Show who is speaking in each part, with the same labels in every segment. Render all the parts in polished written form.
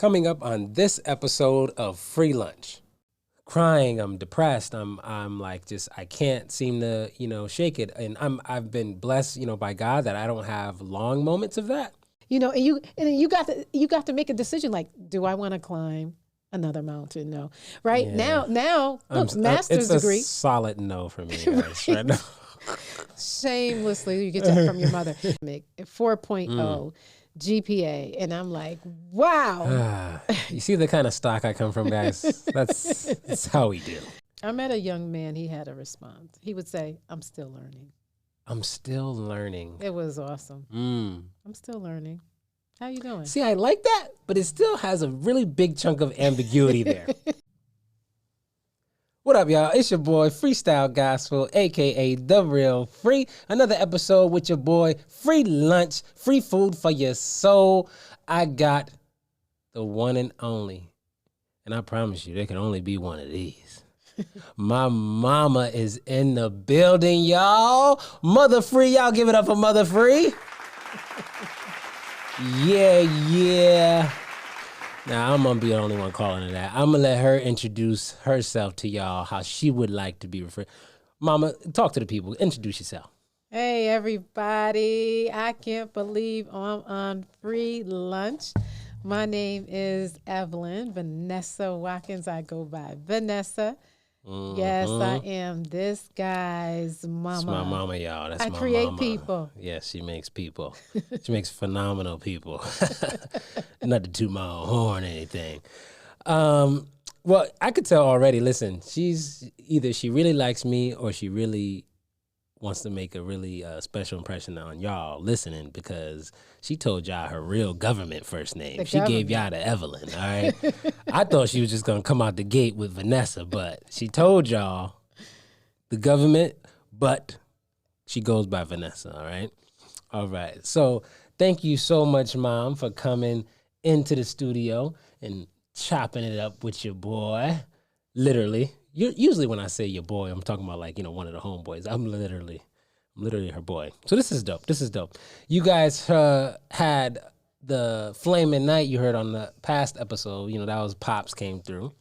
Speaker 1: Coming up on this episode of Free Lunch. Crying, I'm depressed. I'm like just I can't seem to, shake it. And I've been blessed, by God that I don't have long moments of that.
Speaker 2: And you got to make a decision like, do I want to climb another mountain? No. Right?
Speaker 1: Yeah.
Speaker 2: Now, look, master's degree.
Speaker 1: It's a solid no for me, guys. Right now.
Speaker 2: Shamelessly, you get that from your mother. 4.0 GPA. And I'm like, wow.
Speaker 1: You see the kind of stock I come from, guys? That's how we do.
Speaker 2: I met a young man, he had a response. He would say, I'm still learning.
Speaker 1: I'm still learning.
Speaker 2: It was awesome. I'm still learning. How you doing?
Speaker 1: See, I like that, but it still has a really big chunk of ambiguity there. What up, y'all? It's your boy, Freestyle Gospel, a.k.a. The Real Free. Another episode with your boy, Free Lunch, free food for your soul. I got the one and only, and I promise you, there can only be one of these. My mama is in the building, y'all. Mother Free, y'all give it up for Mother Free. Yeah. Now, I'm going to be the only one calling her that. I'm going to let her introduce herself to y'all, how she would like to be referred. Mama, talk to the people. Introduce yourself.
Speaker 2: Hey, everybody. I can't believe I'm on Free Lunch. My name is Evelyn Vanessa Watkins. I go by Vanessa. Mm-hmm. Yes, I am this guy's mama.
Speaker 1: That's my mama, y'all. That's my mama.
Speaker 2: I create people.
Speaker 1: Yes, she makes people. She makes phenomenal people. Not to toot my own horn or anything. Well, I could tell already. Listen, she's either she really likes me or she really wants to make a really special impression on y'all listening, because she told y'all her real government first name. She gave y'all the Evelyn, all right? I thought she was just going to come out the gate with Vanessa, but she told y'all the government, but she goes by Vanessa, all right? All right. So thank you so much, Mom, for coming into the studio and chopping it up with your boy, literally. Usually when I say your boy, I'm talking about like, one of the homeboys. I'm literally her boy. So this is dope. You guys had the Flaming Night you heard on the past episode. That was Pops came through.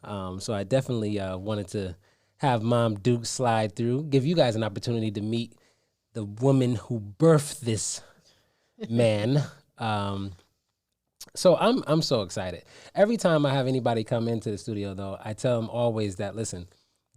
Speaker 1: So I definitely wanted to have Mom Duke slide through, give you guys an opportunity to meet the woman who birthed this man. So I'm so excited. Every time I have anybody come into the studio, though, I tell them always that, listen,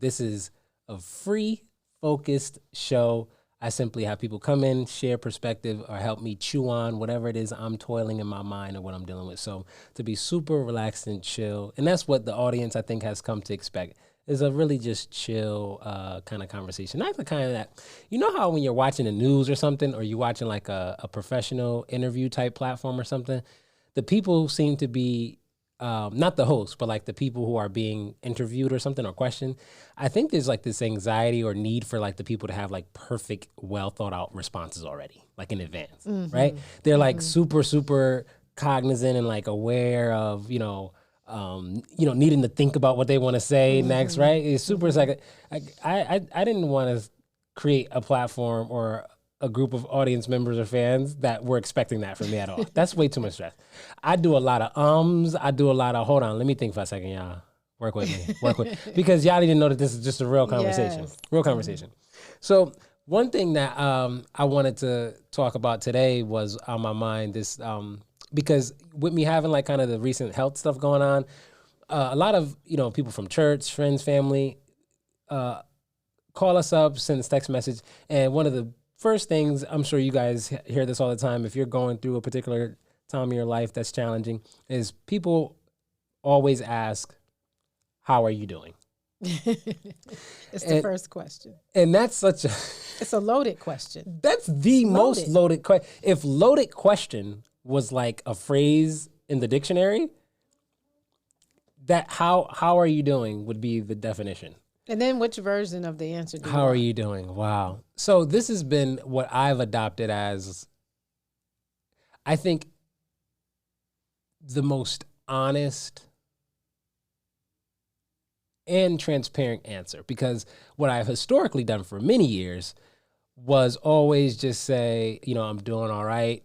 Speaker 1: this is a free, focused show. I simply have people come in, share perspective, or help me chew on whatever it is I'm toiling in my mind or what I'm dealing with. So to be super relaxed and chill, and that's what the audience, I think, has come to expect, is a really just chill kind of conversation. Not the kind of that, how when you're watching the news or something, or you're watching like a professional interview type platform or something, the people seem to be, not the host, but like the people who are being interviewed or something or questioned. I think there's like this anxiety or need for like the people to have like perfect, well thought out responses already, like in advance, right? They're like super, super cognizant and like aware of, needing to think about what they want to say next, right? It's super, it's like, I didn't want to create a platform or a group of audience members or fans that were expecting that from me at all. That's way too much stress. I do a lot of I do a lot of, hold on, let me think for a second, y'all. Work with me, because y'all need to know that this is just a real conversation. Yes. Real conversation. So one thing that I wanted to talk about today was on my mind, this, because with me having like kind of the recent health stuff going on, a lot of, people from church, friends, family, call us up, send us text message, and one of the first things, I'm sure you guys hear this all the time, if you're going through a particular time in your life that's challenging, is people always ask, how are you doing?
Speaker 2: It's the first question.
Speaker 1: And that's such a...
Speaker 2: It's a loaded question.
Speaker 1: That's the most loaded question. If loaded question was like a phrase in the dictionary, that how are you doing would be the definition.
Speaker 2: And then which version of the answer do you
Speaker 1: How
Speaker 2: want?
Speaker 1: are you doing? Wow. So this has been what I've adopted as, I think, the most honest and transparent answer. Because what I've historically done for many years was always just say, I'm doing all right.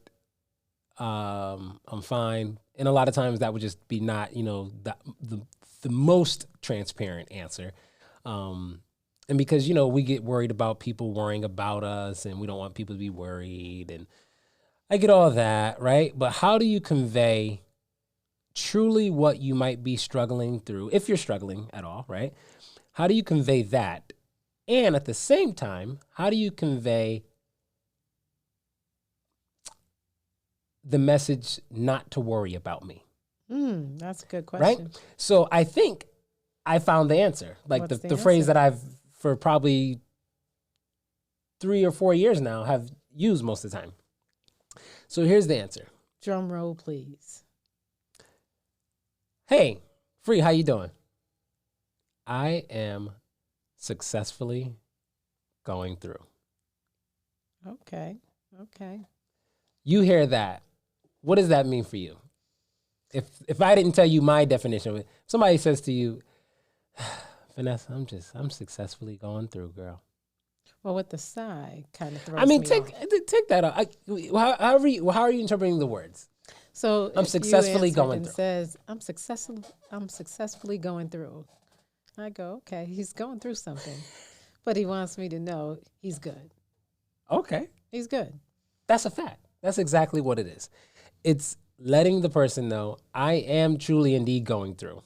Speaker 1: I'm fine. And a lot of times that would just be not, the most transparent answer. And because, we get worried about people worrying about us and we don't want people to be worried. And I get all that, right? But how do you convey truly what you might be struggling through, if you're struggling at all, right? How do you convey that? And at the same time, how do you convey the message not to worry about me?
Speaker 2: That's a good question.
Speaker 1: Right? So I think I found the answer. Like the phrase that I've, for probably 3 or 4 years now, have used most of the time. So here's the answer.
Speaker 2: Drum roll, please.
Speaker 1: Hey, Free, how you doing? I am successfully going through.
Speaker 2: Okay.
Speaker 1: You hear that. What does that mean for you? If I didn't tell you my definition of it, somebody says to you, Vanessa, I'm successfully going through, girl.
Speaker 2: Well, with the sigh kind of throws
Speaker 1: I mean,
Speaker 2: me
Speaker 1: take that out. How are you interpreting the words?
Speaker 2: So
Speaker 1: I'm successfully going
Speaker 2: and
Speaker 1: through.
Speaker 2: Says I'm successfully going through. I go, okay, he's going through something, but he wants me to know he's good.
Speaker 1: Okay,
Speaker 2: He's good.
Speaker 1: that's a fact. That's exactly what it is. It's letting the person know I am truly indeed going through.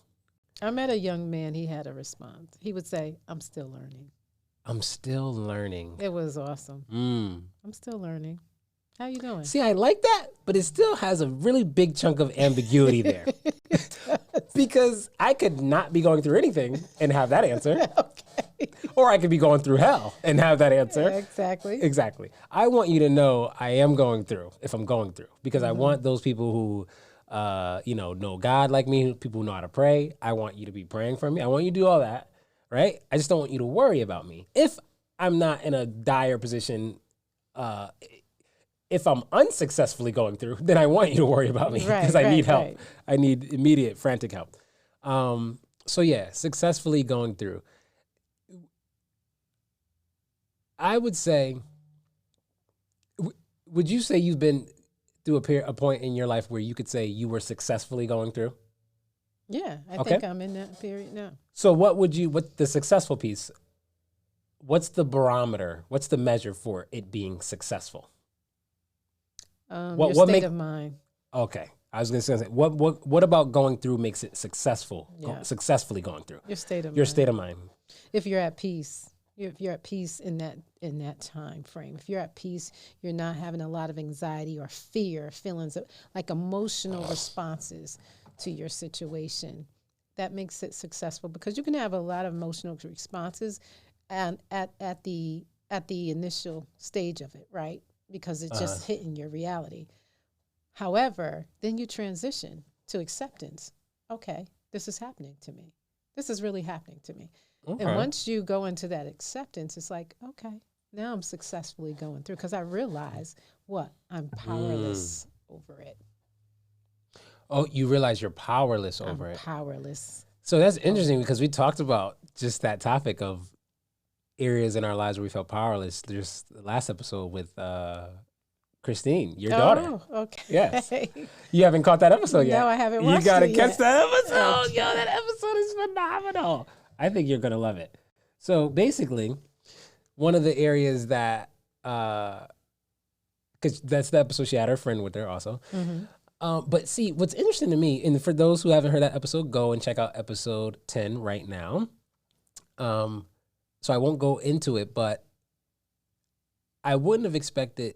Speaker 2: I met a young man. He had a response. He would say, "I'm still learning."
Speaker 1: I'm still learning.
Speaker 2: It was awesome. I'm still learning. How you doing?
Speaker 1: See, I like that, but it still has a really big chunk of ambiguity there. Because I could not be going through anything and have that answer.
Speaker 2: Okay.
Speaker 1: Or I could be going through hell and have that answer.
Speaker 2: Exactly.
Speaker 1: Exactly. I want you to know I am going through, if I'm going through, because I want those people who, know God like me, people who know how to pray. I want you to be praying for me. I want you to do all that, right? I just don't want you to worry about me. If I'm not in a dire position, if I'm unsuccessfully going through, then I want you to worry about me because I need help. Right. I need immediate, frantic help. So yeah, successfully going through. I would say, would you say you've been through a point in your life where you could say you were successfully going through?
Speaker 2: Yeah, I think I'm in that period now. So
Speaker 1: what the successful piece, what's the barometer? What's the measure for it being successful?
Speaker 2: Your state of mind.
Speaker 1: Okay. I was going to say, what about going through makes it successful?
Speaker 2: Yeah.
Speaker 1: Successfully going through.
Speaker 2: Your state of mind.
Speaker 1: Your state of mind.
Speaker 2: If you're at peace, if you're at peace in that time frame, if you're at peace, you're not having a lot of anxiety or fear, feelings of, like emotional responses to your situation. That makes it successful because you can have a lot of emotional responses and at the initial stage of it, right? Because it's just hitting your reality. However, then you transition to acceptance. Okay, this is happening to me. This is really happening to me. Okay. And once you go into that acceptance, it's like, okay, now I'm successfully going through because I realize I'm powerless over it.
Speaker 1: Oh, you realize you're powerless over it.
Speaker 2: Powerless.
Speaker 1: So that's interesting because we talked about just that topic of areas in our lives where we felt powerless. There's the last episode with Christine, your daughter.
Speaker 2: Oh, okay.
Speaker 1: Yes. You haven't caught that episode yet.
Speaker 2: No, I haven't watched it.
Speaker 1: You got to catch that episode. Yo, that episode is phenomenal. I think you're going to love it. So basically, one of the areas that, because that's the episode she had her friend with her also. Mm-hmm. But see, what's interesting to me, and for those who haven't heard that episode, go and check out episode 10 right now. So I won't go into it, but I wouldn't have expected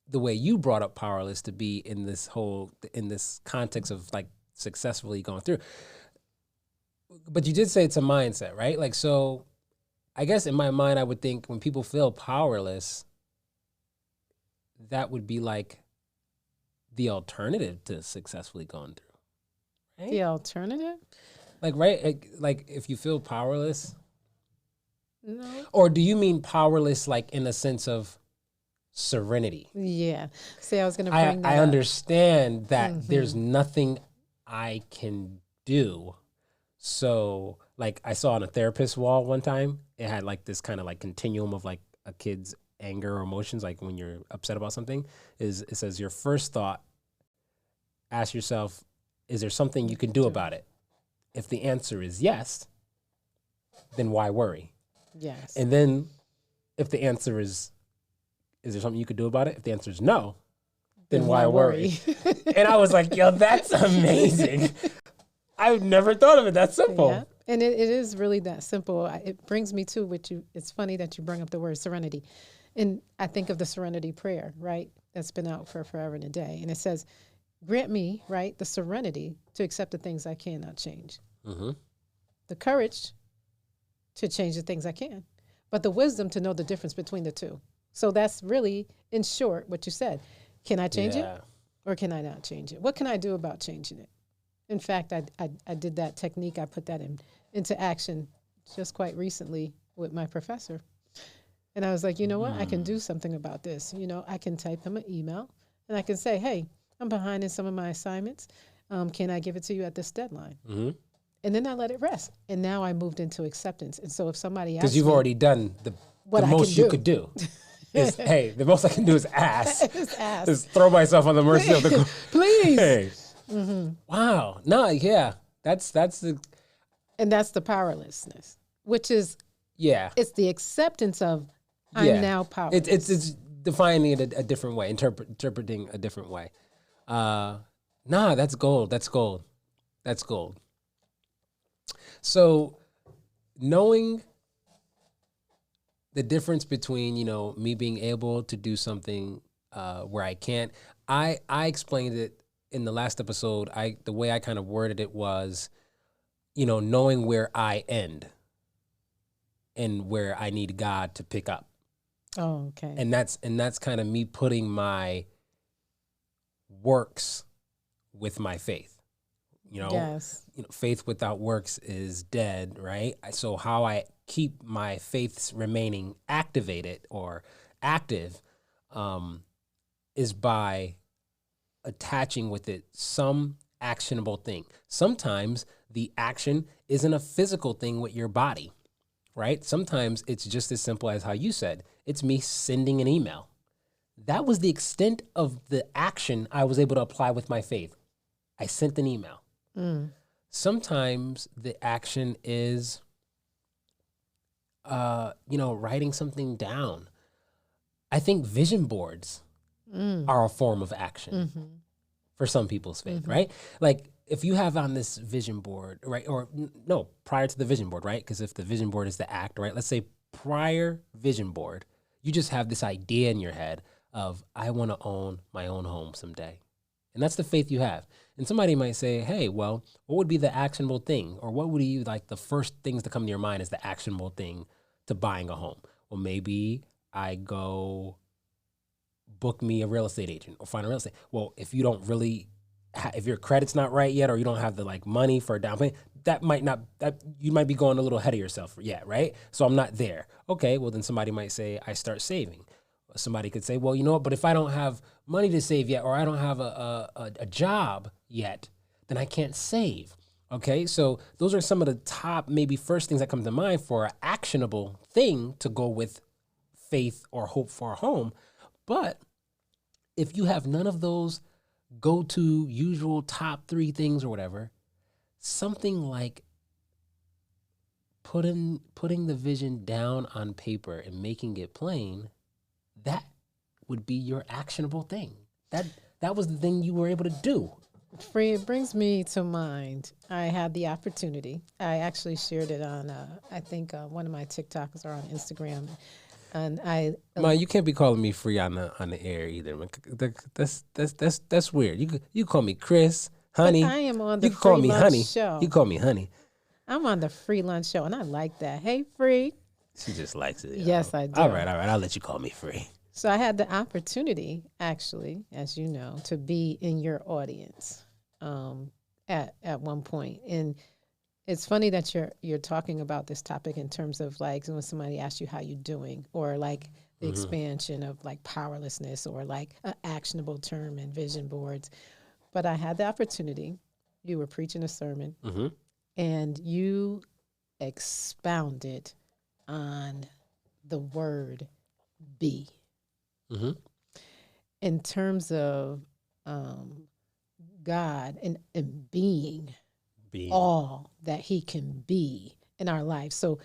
Speaker 1: the way you brought up powerless to be in this context of like successfully going through. But you did say it's a mindset, right? Like, so I guess in my mind, I would think when people feel powerless, that would be like the alternative to successfully going through. Right?
Speaker 2: The alternative?
Speaker 1: Like, right? Like if you feel powerless.
Speaker 2: No.
Speaker 1: Or do you mean powerless like in the sense of serenity?
Speaker 2: Yeah. See, I was going to bring that
Speaker 1: I
Speaker 2: up.
Speaker 1: understand that there's nothing I can do. So like I saw on a therapist wall one time, it had like this kind of like continuum of like a kid's anger or emotions. Like when you're upset about something, it says your first thought ask yourself, is there something you can do about it? If the answer is yes, then why worry?
Speaker 2: Yes.
Speaker 1: And then if the answer is there something you could do about it? If the answer is no, then why worry? And I was like, yo, that's amazing. I've never thought of it that simple.
Speaker 2: Yeah. And it is really that simple. It brings me to what you, it's funny that you bring up the word serenity. And I think of the serenity prayer, right? That's been out for forever and a day. And it says, grant me, right, the serenity to accept the things I cannot change.
Speaker 1: Mm-hmm.
Speaker 2: The courage to change the things I can, but the wisdom to know the difference between the two. So that's really, in short, what you said. Can I change it or can I not change it? What can I do about changing it? In fact, I did that technique. I put that into action just quite recently with my professor. And I was like, you know what? I can do something about this. You know, I can type him an email and I can say, hey, I'm behind in some of my assignments. Can I give it to you at this deadline?
Speaker 1: Mm-hmm.
Speaker 2: And then I let it rest. And now I moved into acceptance. And so if somebody asks
Speaker 1: Because you've already done the most you could do. Is, hey, the most I can do is ask. Just throw myself on the mercy of the
Speaker 2: please.
Speaker 1: Hey. Mm-hmm. Wow. No, yeah. That's the
Speaker 2: and that's the powerlessness, which is it's the acceptance of I'm now powerless.
Speaker 1: It's defining it a different way, interpreting a different way. That's gold. That's gold. That's gold. So knowing the difference between, me being able to do something where I can't, I explained it in the last episode. The way I kind of worded it was, knowing where I end and where I need God to pick up.
Speaker 2: Oh, okay.
Speaker 1: And that's kind of me putting my works with my faith.
Speaker 2: Yes.
Speaker 1: Faith without works is dead, right? So how I keep my faiths remaining activated or active is by attaching with it some actionable thing. Sometimes the action isn't a physical thing with your body, right? Sometimes it's just as simple as how you said, it's me sending an email. That was the extent of the action I was able to apply with my faith. I sent an email. Sometimes the action is, writing something down. I think vision boards are a form of action for some people's faith, right? Like if you have on this vision board, right? Or no, prior to the vision board, right? Because if the vision board is the act, right? Let's say prior vision board, you just have this idea in your head of, I want to own my own home someday. And that's the faith you have. And somebody might say, hey, well, what would be the actionable thing? Or what would you like the first things to come to your mind as the actionable thing to buying a home? Well, maybe I go book me a real estate agent or find a real estate. Well, if you don't really, if your credit's not right yet, or you don't have the money for a down payment, you might be going a little ahead of yourself yet, right? So I'm not there. Okay, well then somebody might say, I start saving. Somebody could say, well, you know what, but if I don't have money to save yet, or I don't have a job yet, then I can't save. Okay, so those are some of the top, maybe first things that come to mind for an actionable thing to go with faith or hope for a home. But if you have none of those go-to usual top 3 things or whatever, something like putting the vision down on paper and making it plain, that would be your actionable thing. That was the thing you were able to do.
Speaker 2: Free, it brings me to mind, I had the opportunity. I actually shared it on, I think one of my TikToks or on Instagram. And
Speaker 1: Ma, you can't be calling me Free on the air either. That's weird. You call me Chris, honey.
Speaker 2: But I am on the
Speaker 1: you can call
Speaker 2: Free
Speaker 1: me
Speaker 2: Lunch
Speaker 1: honey.
Speaker 2: Show.
Speaker 1: You call me honey.
Speaker 2: I'm on the Free Lunch Show, and I like that. Hey, Free.
Speaker 1: She just likes it.
Speaker 2: Yes, I do.
Speaker 1: All right. I'll let you call me Free.
Speaker 2: So I had the opportunity, actually, as you know, to be in your audience at one point. And it's funny that you're talking about this topic in terms of like when somebody asks you how you doing, or like the expansion of like powerlessness, or like an actionable term in vision boards. But I had the opportunity. You were preaching a sermon, and you expounded on the word be. In terms of God and being
Speaker 1: Being.
Speaker 2: all that he can be in our life. So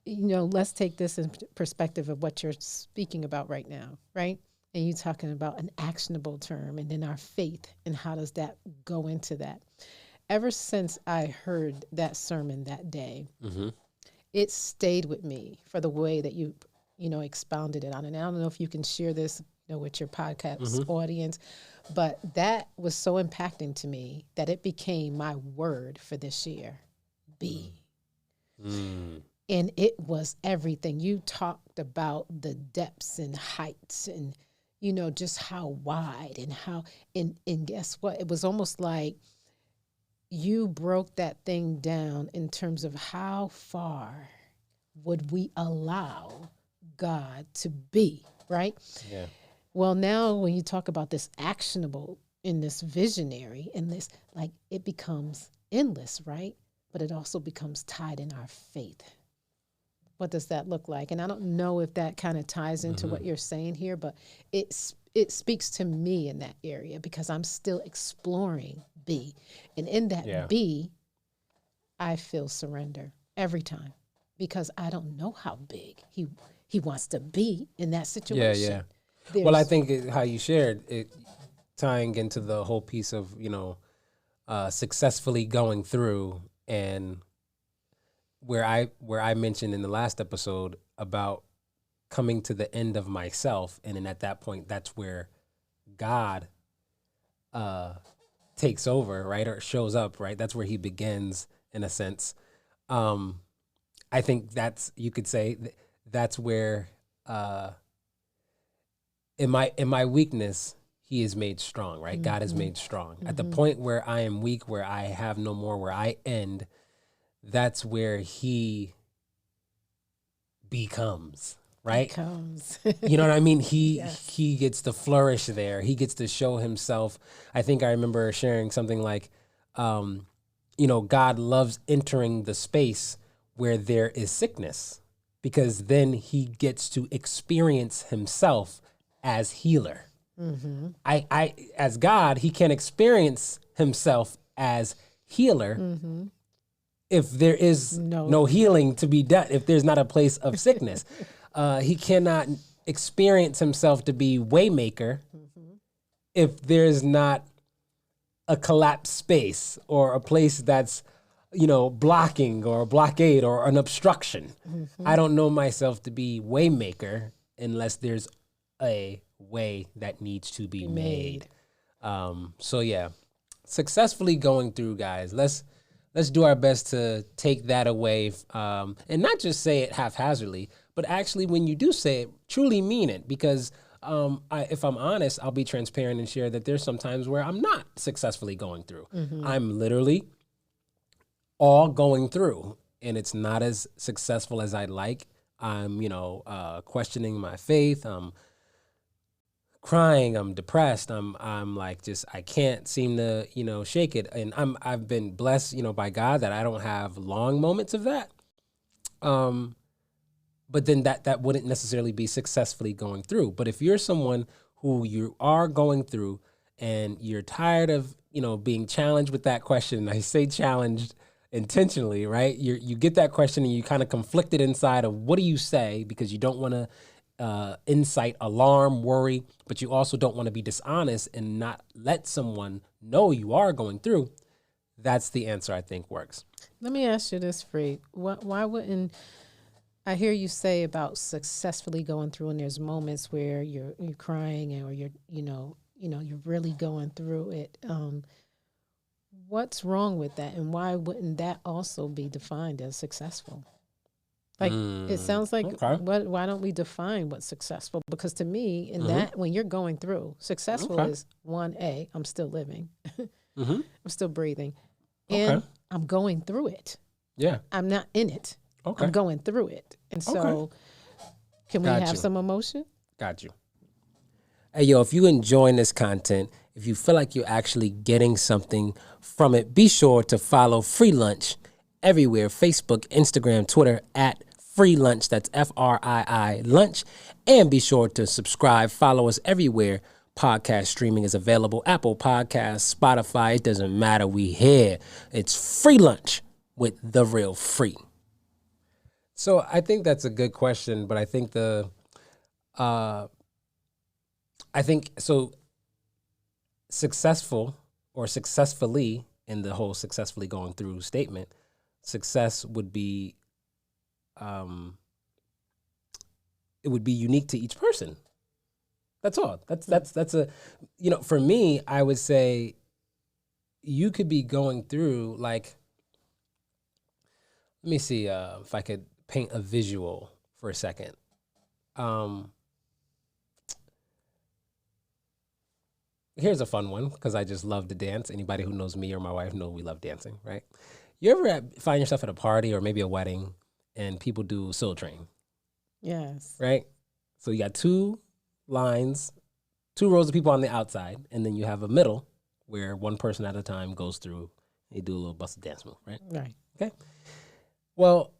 Speaker 2: let's take this in perspective of what you're speaking about right now, right? And you talking about an actionable term and then our faith and how does that go into that? Ever since I heard that sermon that day, it stayed with me for the way that you expounded it on. And I don't know if you can share this with your podcast audience, but that was so impacting to me that it became my word for this year, be. And it was everything. You talked about the depths and heights and, just how wide and how, and guess what? It was almost like you broke that thing down in terms of how far would we allow God to be, right?
Speaker 1: Yeah.
Speaker 2: Well, now when you talk about this actionable in this visionary and this, like, it becomes endless, right? But it also becomes tied in our faith. What does that look like? And I don't know if that kind of ties into what you're saying here, but it speaks to me in that area because I'm still exploring B. And in that B, I feel surrender every time because I don't know how big he wants to be in that situation.
Speaker 1: Yeah. Well, I think how you shared it, tying into the whole piece of, successfully going through, and where I mentioned in the last episode about coming to the end of myself. And then at that point, that's where God takes over, right? Or shows up, right? That's where he begins in a sense. I think you could say that's where, in my weakness, he is made strong, right? God is made strong. At the point where I am weak, where I have no more, where I end, that's where he becomes, right? You know what I mean? He gets to flourish there. He gets to show himself. I think I remember sharing something like, God loves entering the space where there is sickness because then he gets to experience himself as healer. I as God, he can experience himself as healer if there is no healing to be done, if there's not a place of sickness. He cannot experience himself to be waymaker if there's not a collapsed space or a place that's, blocking or a blockade or an obstruction. I don't know myself to be waymaker unless there's a way that needs to be made. So yeah, successfully going through, guys. Let's do our best to take that away, and not just say it haphazardly, but actually when you do say it, truly mean it. Because if I'm honest, I'll be transparent and share that there's some times where I'm not successfully going through. I'm literally all going through, and it's not as successful as I'd like. I'm, questioning my faith. I'm crying, I'm depressed, I'm like I can't seem to, shake it. And I've been blessed, by God that I don't have long moments of that. But then that wouldn't necessarily be successfully going through. But if you're someone who you are going through and you're tired of, being challenged with that question, and I say challenged intentionally, right? You get that question and you kind of conflicted inside of what do you say, because you don't want to incite alarm, worry, but you also don't want to be dishonest and not let someone know you are going through. That's the answer I think works.
Speaker 2: Let me ask you this, Free. Why wouldn't I hear you say about successfully going through, and there's moments where you're crying or you're you're really going through it. What's wrong with that, and why wouldn't that also be defined as successful? Like, it sounds like, why don't we define what's successful? Because to me, in that, when you're going through, successful is 1A, I'm still living. I'm still breathing. And I'm going through it.
Speaker 1: Yeah.
Speaker 2: I'm not in it. I'm going through it. And so, can we have some emotion?
Speaker 1: Got you. Hey, yo, if you're enjoying this content, if you feel like you're actually getting something from it, be sure to follow Free Lunch everywhere: Facebook, Instagram, Twitter, at Free Lunch. That's FRII Lunch. And be sure to subscribe, follow us everywhere podcast streaming is available. Apple Podcasts, Spotify, it doesn't matter. We here. It's free lunch with The Real Free. So I think that's a good question, but I think successful or successfully in the whole successfully going through statement, success would be, it would be unique to each person. That's all. That's a, for me, I would say you could be going through like, let me see if I could paint a visual for a second. Here's a fun one because I just love to dance. Anybody who knows me or my wife know we love dancing, right? You ever find yourself at a party or maybe a wedding and people do Soul Train?
Speaker 2: Yes.
Speaker 1: Right? So you got two lines, two rows of people on the outside, and then you have a middle where one person at a time goes through. They do a little busted dance move, right?
Speaker 2: Right.
Speaker 1: Okay. Well,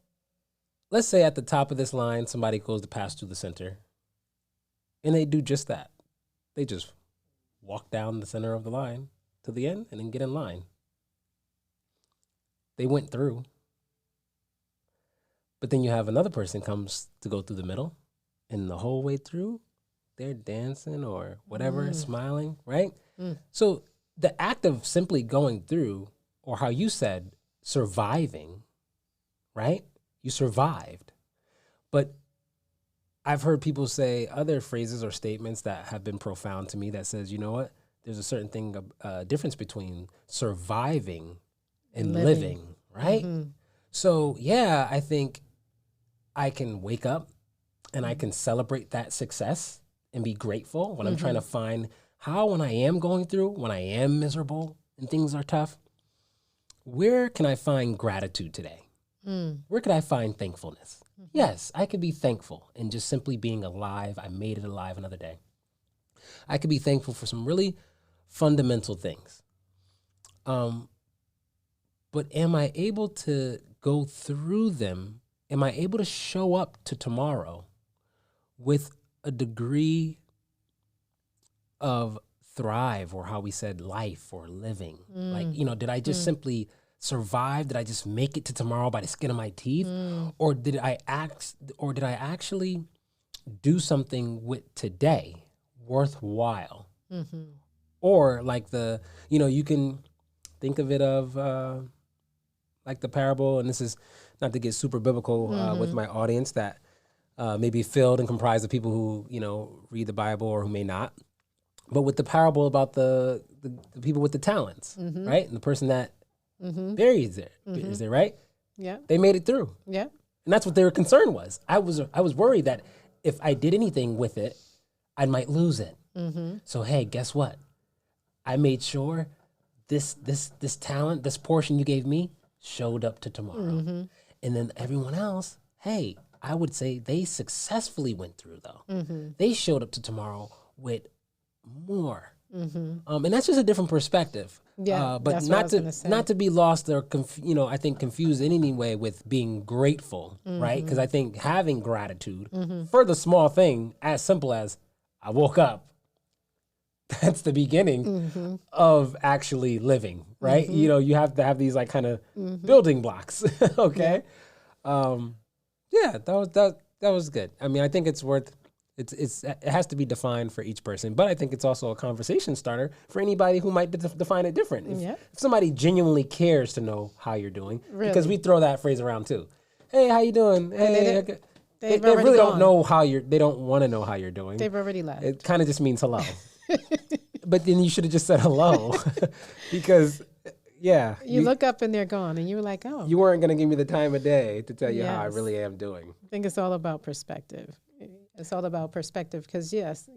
Speaker 1: let's say at the top of this line, somebody goes to pass through the center, and they do just that. They just walk down the center of the line to the end and then get in line. They went through. But then you have another person comes to go through the middle, and the whole way through, they're dancing or whatever, smiling, right? So the act of simply going through, or how you said, surviving, right? You survived. But I've heard people say other phrases or statements that have been profound to me that says, you know what? There's a certain thing, difference between surviving and living, right? Mm-hmm. So, yeah, I think I can wake up and I can celebrate that success and be grateful when I'm trying to find how, when I am going through, when I am miserable and things are tough, where can I find gratitude today? Where could I find thankfulness? Yes, I could be thankful in just simply being alive. I made it alive another day. I could be thankful for some really fundamental things. But am I able to go through them? Am I able to show up to tomorrow with a degree of thrive, or how we said life or living? Like, did I just simply survive? Did I just make it to tomorrow by the skin of my teeth? Or did I actually do something with today worthwhile? Or like you can think of it of like the parable, and this is not to get super biblical with my audience that may be filled and comprised of people who, read the Bible or who may not. But with the parable about the people with the talents, right? And the person that buries there, is there, right?
Speaker 2: Yeah.
Speaker 1: They made it through.
Speaker 2: Yeah.
Speaker 1: And that's what their concern was. I was worried that if I did anything with it, I might lose it. So, hey, guess what? I made sure this talent, this portion you gave me, showed up to tomorrow. And then everyone else, hey, I would say they successfully went through, though. They showed up to tomorrow with more. And that's just a different perspective.
Speaker 2: Yeah,
Speaker 1: but not to be lost or I think confused in any way with being grateful, right? Because I think having gratitude for the small thing, as simple as I woke up, that's the beginning of actually living, right? You have to have these like kind of building blocks. Okay. Yeah, that was good. I mean, I think it's worth. It has to be defined for each person, but I think it's also a conversation starter for anybody who might define it different. If somebody genuinely cares to know how you're doing, because we throw that phrase around too. Hey, how you doing? Hey, they really don't know how they don't want to know how you're doing.
Speaker 2: They've already left.
Speaker 1: It kind of just means hello. But then you should have just said hello, because you
Speaker 2: look up and they're gone, and you were like, oh,
Speaker 1: you weren't going to give me the time of day to tell you how I really am doing.
Speaker 2: I think it's all about perspective. It's all about perspective because, yes,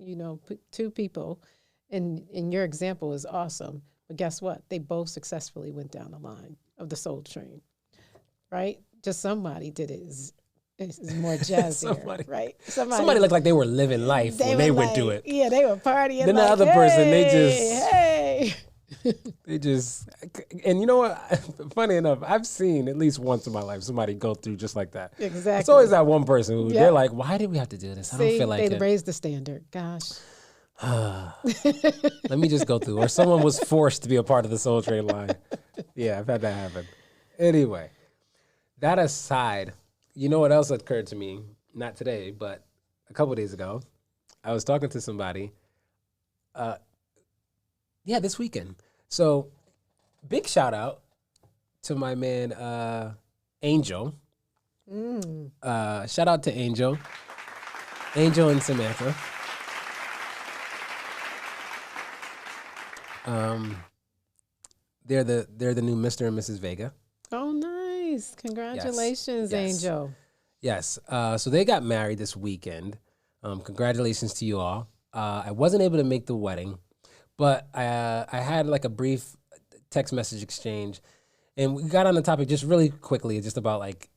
Speaker 2: two people, in your example is awesome. But guess what? They both successfully went down the line of the Soul Train, right? Just somebody did it. It's more jazzier, right?
Speaker 1: Somebody looked like they were living life when they went through it.
Speaker 2: Yeah, they were partying.
Speaker 1: Then the other person, they just, and you know what? Funny enough, I've seen at least once in my life somebody go through just like that.
Speaker 2: Exactly.
Speaker 1: It's always that one person who they're like, why did we have to do this? I don't feel like
Speaker 2: they raised the standard. Gosh.
Speaker 1: Let me just go through. Or someone was forced to be a part of the Soul Train line. Yeah, I've had that happen. Anyway, that aside, you know what else occurred to me? Not today, but a couple days ago. I was talking to somebody. This weekend. So, big shout out to my man Angel. Shout out to Angel and Samantha. They're the new Mr. and Mrs. Vega.
Speaker 2: Oh, nice! Congratulations,
Speaker 1: Yes.
Speaker 2: Angel.
Speaker 1: Yes. So they got married this weekend. Congratulations to you all. I wasn't able to make the wedding, but I had like a brief text message exchange, and we got on the topic just really quickly, just about like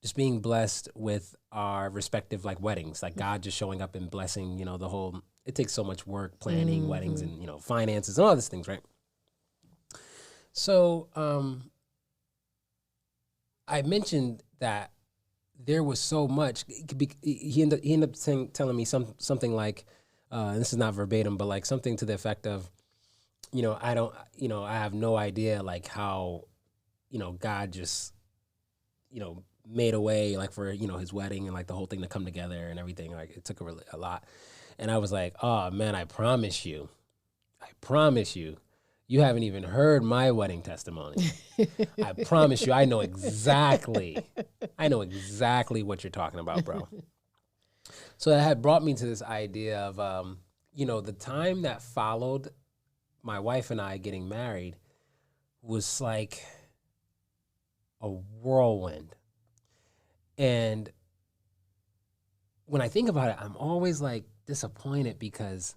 Speaker 1: just being blessed with our respective like weddings, like God just showing up and blessing, the whole, it takes so much work planning weddings and, finances and all these things, right? So I mentioned that there was so much. He ended up telling me something like, and this is not verbatim, but like something to the effect of, I have no idea like how, God just, made a way like for, his wedding and like the whole thing to come together and everything. Like it took a lot. And I was like, oh man, I promise you, you haven't even heard my wedding testimony. I promise you, I know exactly what you're talking about, bro. So that had brought me to this idea of, the time that followed my wife and I getting married was like a whirlwind. And when I think about it, I'm always like disappointed because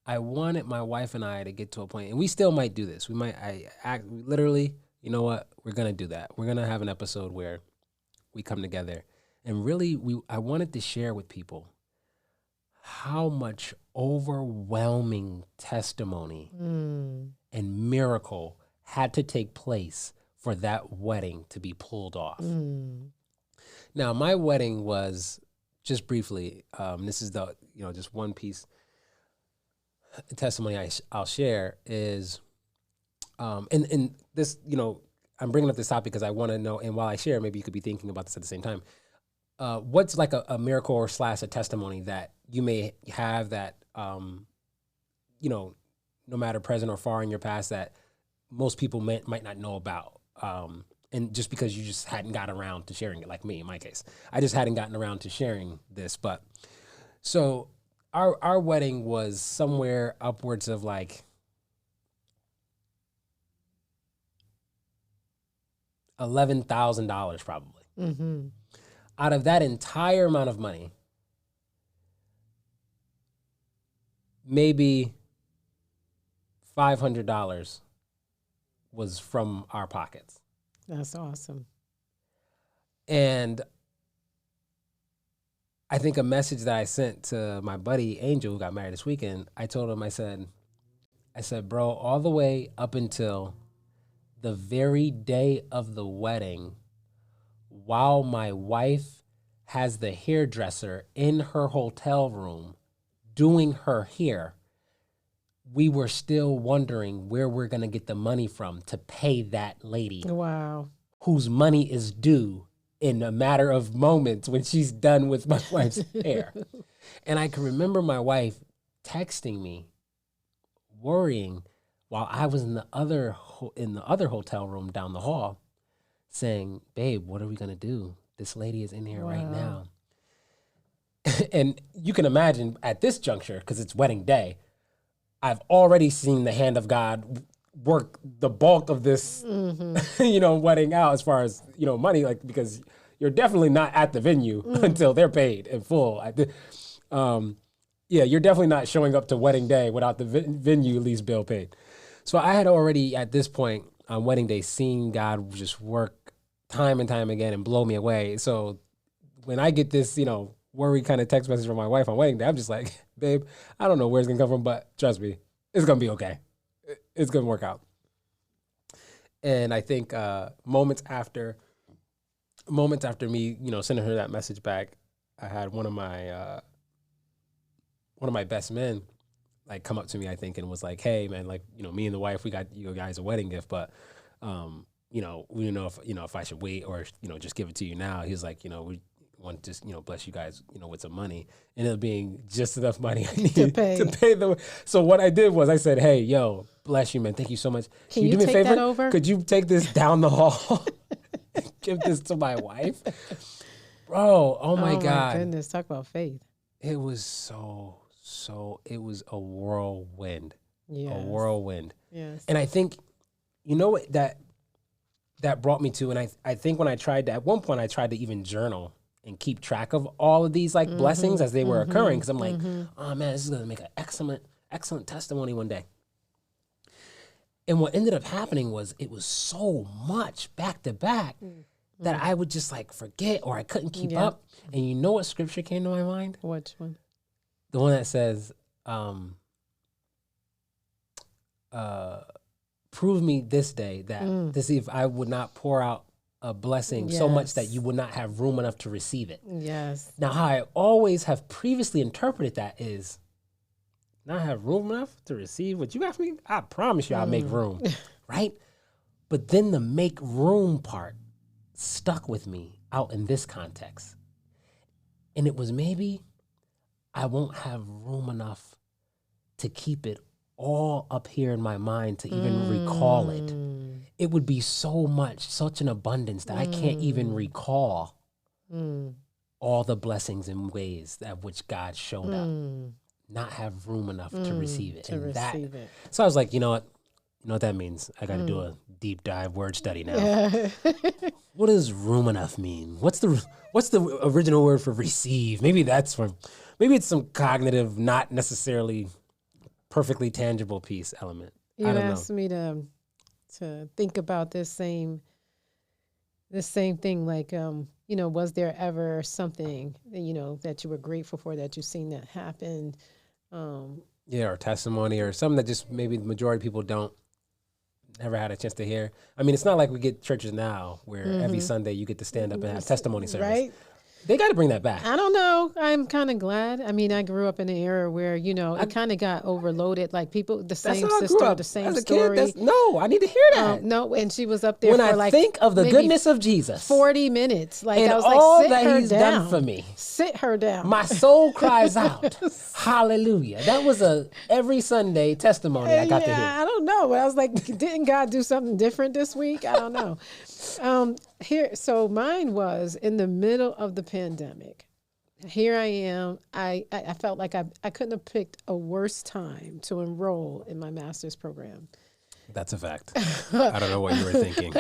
Speaker 1: I wanted my wife and I to get to a point, and we still might do this. Literally, you know what? We're going to do that. We're going to have an episode where we come together and really I wanted to share with people how much overwhelming testimony and miracle had to take place for that wedding to be pulled off. Now, my wedding was, just briefly, this is the, just one piece testimony I'll share is, and this, I'm bringing up this topic because I want to know, and while I share, maybe you could be thinking about this at the same time. What's like a miracle or / a testimony that you may have that, no matter present or far in your past, that most people might not know about? And just because you just hadn't got around to sharing it, like me in my case, I just hadn't gotten around to sharing this. But so our wedding was somewhere upwards of like $11,000 probably. Out of that entire amount of money, maybe $500 was from our pockets.
Speaker 2: That's awesome.
Speaker 1: And I think a message that I sent to my buddy Angel, who got married this weekend, I told him, I said, bro, all the way up until the very day of the wedding, while my wife has the hairdresser in her hotel room doing her hair, we were still wondering where we're going to get the money from to pay that lady.
Speaker 2: Wow.
Speaker 1: Whose money is due in a matter of moments when she's done with my wife's hair. And I can remember my wife texting me, worrying, while I was in the other hotel room down the hall, saying, babe, what are we going to do? This lady is in here right now. And you can imagine at this juncture, because it's wedding day, I've already seen the hand of God work the bulk of this, wedding out as far as, money, like, because you're definitely not at the venue until they're paid in full. You're definitely not showing up to wedding day without the venue lease bill paid. So I had already at this point on wedding day seen God just work time and time again and blow me away. So when I get this, worry kind of text message from my wife on wedding day, I'm just like, babe, I don't know where it's gonna come from, but trust me, it's gonna be okay. It's gonna work out. And I think moments after me, sending her that message back, I had one of one of my best men like come up to me, I think, and was like, "Hey, man, like, you know, me and the wife, we got you guys a wedding gift, but you know, we don't know if, you know, if I should wait or, you know, just give it to you now." He's like, "You know, we want to just, you know, bless you guys, you know, with some money." And it being just enough money I needed to pay the. So what I did was I said, "Hey, yo, bless you, man. Thank you so much.
Speaker 2: Can you
Speaker 1: do me a
Speaker 2: take
Speaker 1: favor?
Speaker 2: that over?
Speaker 1: Could you take this down the hall and give this to my wife?" Bro, oh my God.
Speaker 2: Goodness, talk about faith.
Speaker 1: It was it was a whirlwind.
Speaker 2: Yes.
Speaker 1: A whirlwind.
Speaker 2: Yes.
Speaker 1: And I think, you know what that brought me to, and I think when I tried to, at one point I tried to even journal and keep track of all of these like blessings as they were occurring. Cause I'm like, oh man, this is going to make an excellent testimony one day. And what ended up happening was it was so much back to back that I would just like forget or I couldn't keep up. And you know what scripture came to my mind?
Speaker 2: Which one?
Speaker 1: The one that says, prove me this day that to see if I would not pour out a blessing so much that you would not have room enough to receive it.
Speaker 2: Yes.
Speaker 1: Now, how I always have previously interpreted that is not have room enough to receive what you got for me. I promise you I'll make room, right? But then the make room part stuck with me out in this context. And it was maybe I won't have room enough to keep it all up here in my mind to even recall it. It would be so much, such an abundance that I can't even recall all the blessings and ways that which God showed up. Not have room enough to receive it. So I was like, you know what that means? I got to do a deep dive word study now. What does room enough mean? What's the original word for receive? Maybe it's some cognitive, not necessarily perfectly tangible piece element.
Speaker 2: You asked me to think about this same thing, like, you know, was there ever something, you know, that you were grateful for that you've seen that happen?
Speaker 1: Or testimony or something that just maybe the majority of people never had a chance to hear. I mean, it's not like we get churches now where every Sunday you get to stand up and have testimony service. Right? They got to bring that back.
Speaker 2: I don't know. I'm kind of glad. I mean, I grew up in an era where, you know, it kind of got overloaded. Like people, the same sister, the same story.
Speaker 1: No, I need to hear that.
Speaker 2: No, and she was up there
Speaker 1: when
Speaker 2: for
Speaker 1: I think of the goodness of Jesus.
Speaker 2: 40 minutes. Like,
Speaker 1: and
Speaker 2: I was
Speaker 1: all
Speaker 2: like,
Speaker 1: that he's done for me.
Speaker 2: Sit her down.
Speaker 1: My soul cries out. Hallelujah. That was a every Sunday testimony I got to hear.
Speaker 2: I don't know. But I was like, didn't God do something different this week? I don't know. So mine was in the middle of the pandemic. Here I am. I felt like I couldn't have picked a worse time to enroll in my master's program.
Speaker 1: That's a fact. I don't know what you were thinking.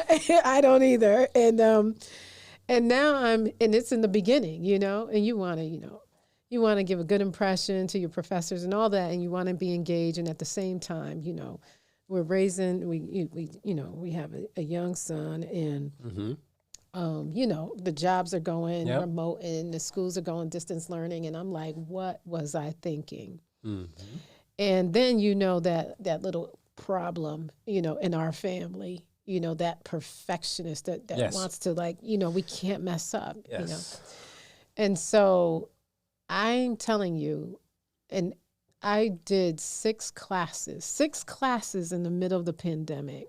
Speaker 2: I don't either. And now and it's in the beginning, you know, and you want to give a good impression to your professors and all that, and you want to be engaged. And at the same time, you know, we're raising, we have a young son, and you know, the jobs are going remote and the schools are going distance learning. And I'm like, what was I thinking? And then, you know, that little problem, you know, in our family, you know, that perfectionist that wants to, like, you know, we can't mess up, you know? And so I'm telling you, and I did 6 classes in the middle of the pandemic.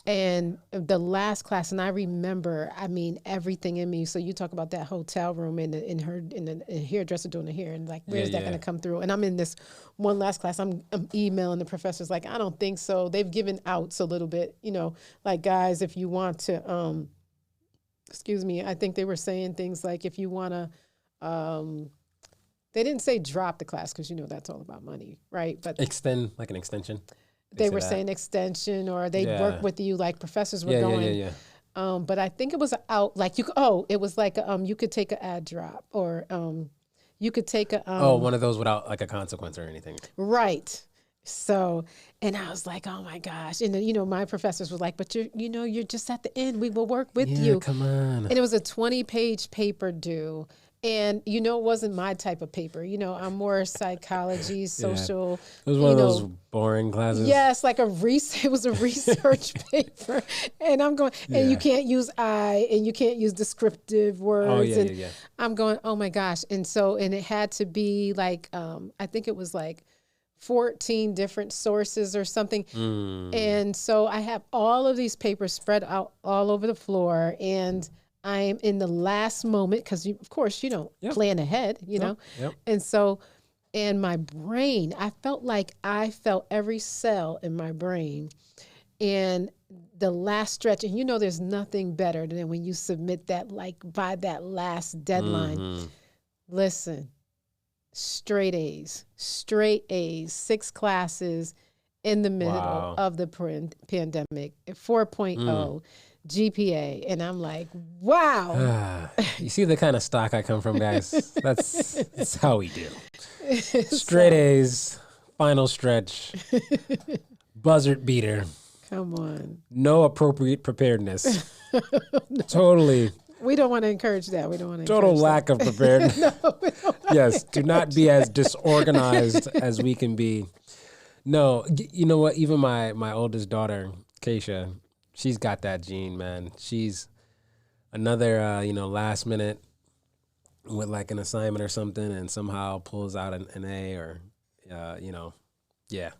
Speaker 2: And the last class, and I remember, I mean, everything in me. So you talk about that hotel room and the hairdresser doing the hair, and like, where's that going to come through? And I'm in this one last class. I'm emailing the professors like, I don't think so. They've given outs a little bit, you know, like, guys, if you want to, excuse me, I think they were saying things like, if you want to, they didn't say drop the class because, you know, that's all about money, right? But
Speaker 1: extend, like an extension.
Speaker 2: They were saying extension, or they'd work with you, like professors were going. But I think it was out, like, it was like, you could take an ad drop, or you could take a...
Speaker 1: one of those without like a consequence or anything.
Speaker 2: Right. So, and I was like, oh my gosh. And, you know, my professors were like, but you're just at the end. We will work with you.
Speaker 1: Come on.
Speaker 2: And it was a 20-page paper due. And, it wasn't my type of paper. I'm more psychology, social.
Speaker 1: It was one of those boring classes.
Speaker 2: Yes, like it was a research paper. And I'm going, and you can't use I, and you can't use descriptive words.
Speaker 1: Oh, yeah,
Speaker 2: and
Speaker 1: yeah.
Speaker 2: I'm going, oh my gosh. And it had to be like, I think it was like 14 different sources or something. And so I have all of these papers spread out all over the floor, and I'm in the last moment because, of course, you don't plan ahead, know.
Speaker 1: Yep.
Speaker 2: And so, and my brain, I felt every cell in my brain. And the last stretch, and there's nothing better than when you submit that, like by that last deadline. Listen, straight A's, 6 classes in the middle of the pandemic, 4.0. GPA, and I'm like, wow.
Speaker 1: You see the kind of stock I come from, guys. That's how we do. Straight A's, final stretch, buzzard beater.
Speaker 2: Come on.
Speaker 1: No appropriate preparedness. Totally.
Speaker 2: We don't want to encourage that. We don't want to
Speaker 1: total lack of preparedness. Yes, do not be as disorganized as we can be. No, you know what? Even my oldest daughter, Keisha, she's got that gene, man. She's another, last minute with like an assignment or something and somehow pulls out an A or, yeah.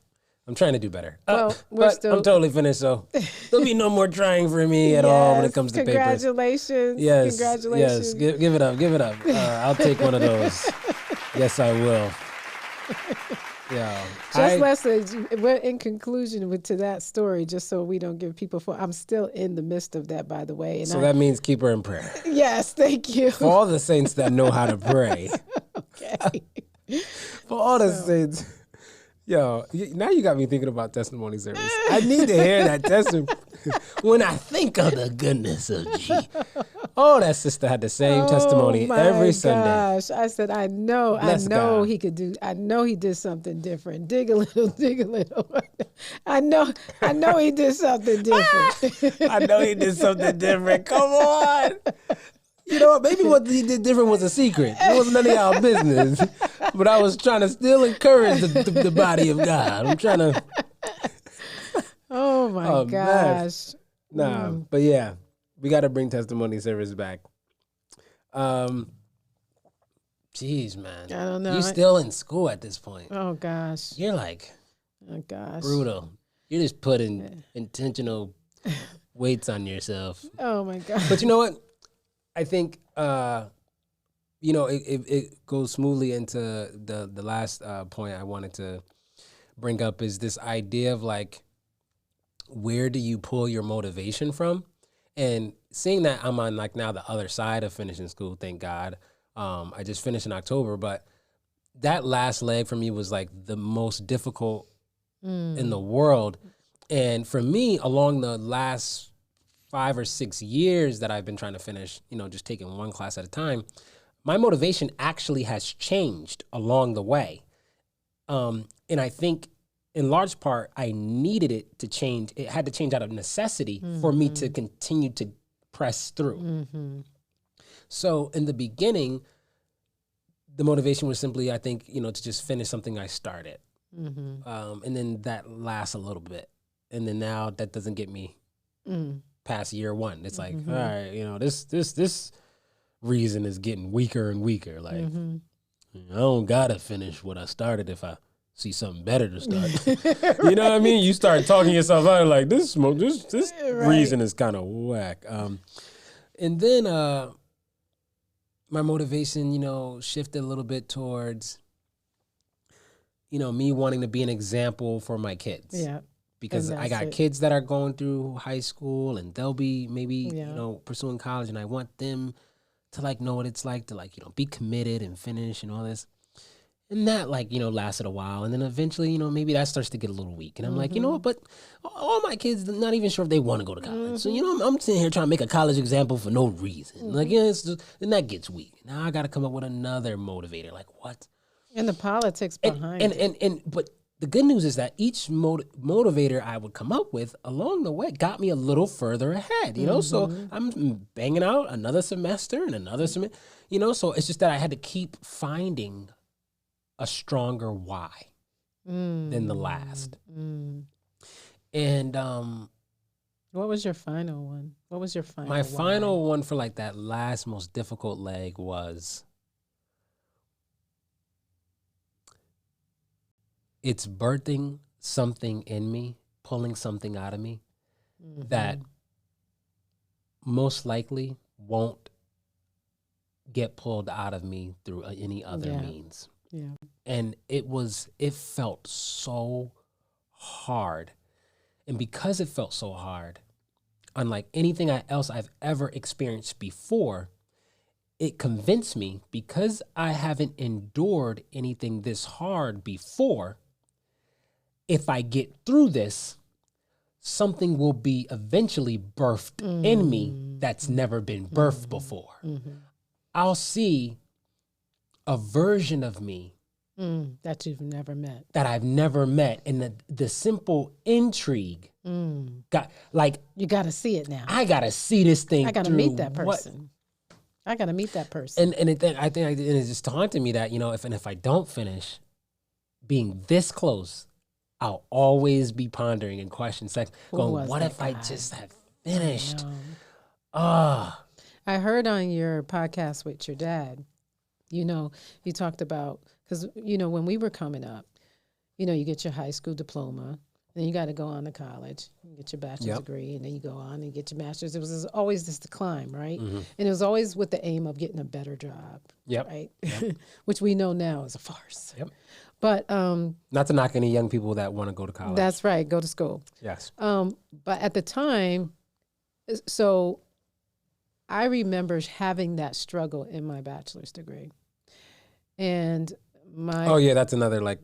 Speaker 1: I'm trying to do better.
Speaker 2: Well,
Speaker 1: but I'm totally finished, so there'll be no more trying for me at all when it comes to papers.
Speaker 2: Congratulations.
Speaker 1: Yes.
Speaker 2: Congratulations.
Speaker 1: Yes. Give it up. Give it up. I'll take one of those. Yes, I will. Yeah.
Speaker 2: We're in conclusion to that story, just so we don't give people I'm still in the midst of that, by the way. And
Speaker 1: so that means keep her in prayer.
Speaker 2: Yes, thank you.
Speaker 1: For all the saints that know how to pray.
Speaker 2: Okay.
Speaker 1: For all the saints. Yo, now you got me thinking about testimony service. I need to hear that testimony. When I think of the goodness of G. Oh, that sister had the same testimony every Sunday.
Speaker 2: Gosh, I said, I know God. He could do. I know he did something different. Dig a little, dig a little. I know he did something different.
Speaker 1: I know he did something different. Come on. You know what? Maybe what he did different was a secret. It wasn't none of y'all business. But I was trying to still encourage the body of God. I'm trying to.
Speaker 2: Oh my gosh.
Speaker 1: Nah, but yeah, we got to bring testimony service back. Jeez, man.
Speaker 2: I don't know.
Speaker 1: You still in school at this point.
Speaker 2: Oh gosh.
Speaker 1: You're like,
Speaker 2: oh gosh,
Speaker 1: brutal. You're just putting intentional weights on yourself.
Speaker 2: Oh my gosh.
Speaker 1: But you know what? I think, it goes smoothly into the last point I wanted to bring up is this idea of like, where do you pull your motivation from? And seeing that I'm on like now the other side of finishing school, thank God. I just finished in October, but that last leg for me was like the most difficult in the world. And for me, along the last 5 or 6 years that I've been trying to finish, just taking one class at a time, my motivation actually has changed along the way. And I think in large part, I needed it to change. It had to change out of necessity for me to continue to press through. Mm-hmm. So in the beginning, the motivation was simply, I think, to just finish something I started. Mm-hmm. And then that lasts a little bit. And then now that doesn't get me past year one. It's like, all right, this reason is getting weaker and weaker. Like, I don't gotta finish what I started if I see something better to start. You know what I mean? You start talking yourself out like this reason is kind of whack. And then my motivation, shifted a little bit towards, me wanting to be an example for my kids.
Speaker 2: Yeah.
Speaker 1: Because I got kids that are going through high school and they'll be maybe, pursuing college, and I want them to like know what it's like to like, be committed and finish and all this. And that lasted a while. And then eventually, maybe that starts to get a little weak. And I'm like, you know what, but all my kids, not even sure if they want to go to college. So, I'm sitting here trying to make a college example for no reason. Like, then that gets weak. Now I got to come up with another motivator. Like what?
Speaker 2: And the politics behind
Speaker 1: it. But the good news is that each motivator I would come up with along the way got me a little further ahead, you know? So I'm banging out another semester and another semester, you know? So it's just that I had to keep finding a stronger why than the last. And
Speaker 2: What was your final one? What was your final
Speaker 1: my
Speaker 2: why?
Speaker 1: final one for like that last most difficult leg was it's birthing something in me, pulling something out of me that most likely won't get pulled out of me through any other means.
Speaker 2: Yeah.
Speaker 1: And it felt so hard. And because it felt so hard, unlike anything else I've ever experienced before, it convinced me, because I haven't endured anything this hard before, if I get through this, something will be eventually birthed in me that's never been birthed before. I'll see a version of me
Speaker 2: that you've never met.
Speaker 1: that I've never met. And the simple intrigue got like,
Speaker 2: You got to see it now.
Speaker 1: I gotta see this thing.
Speaker 2: I got to
Speaker 1: through
Speaker 2: meet that
Speaker 1: what-
Speaker 2: person. I got to meet that person.
Speaker 1: And I think it's just taunting me that, you know, if I don't finish being this close, I'll always be pondering and questions, like going,
Speaker 2: was
Speaker 1: what
Speaker 2: that
Speaker 1: if I
Speaker 2: guy?
Speaker 1: just had finished?
Speaker 2: No.
Speaker 1: Ah,
Speaker 2: I heard on your podcast with your dad, you know, you talked about, because, you know, when we were coming up, you know, you get your high school diploma, then you got to go on to college, you get your bachelor's degree, and then you go on and get your master's. It was always this climb, right? And it was always with the aim of getting a better job, right? Which we know now is a farce. But
Speaker 1: not to knock any young people that want to go to college.
Speaker 2: that's right, go to school.
Speaker 1: Yes.
Speaker 2: But at the time, so I remember having that struggle in my bachelor's degree. And my
Speaker 1: Oh yeah, that's another like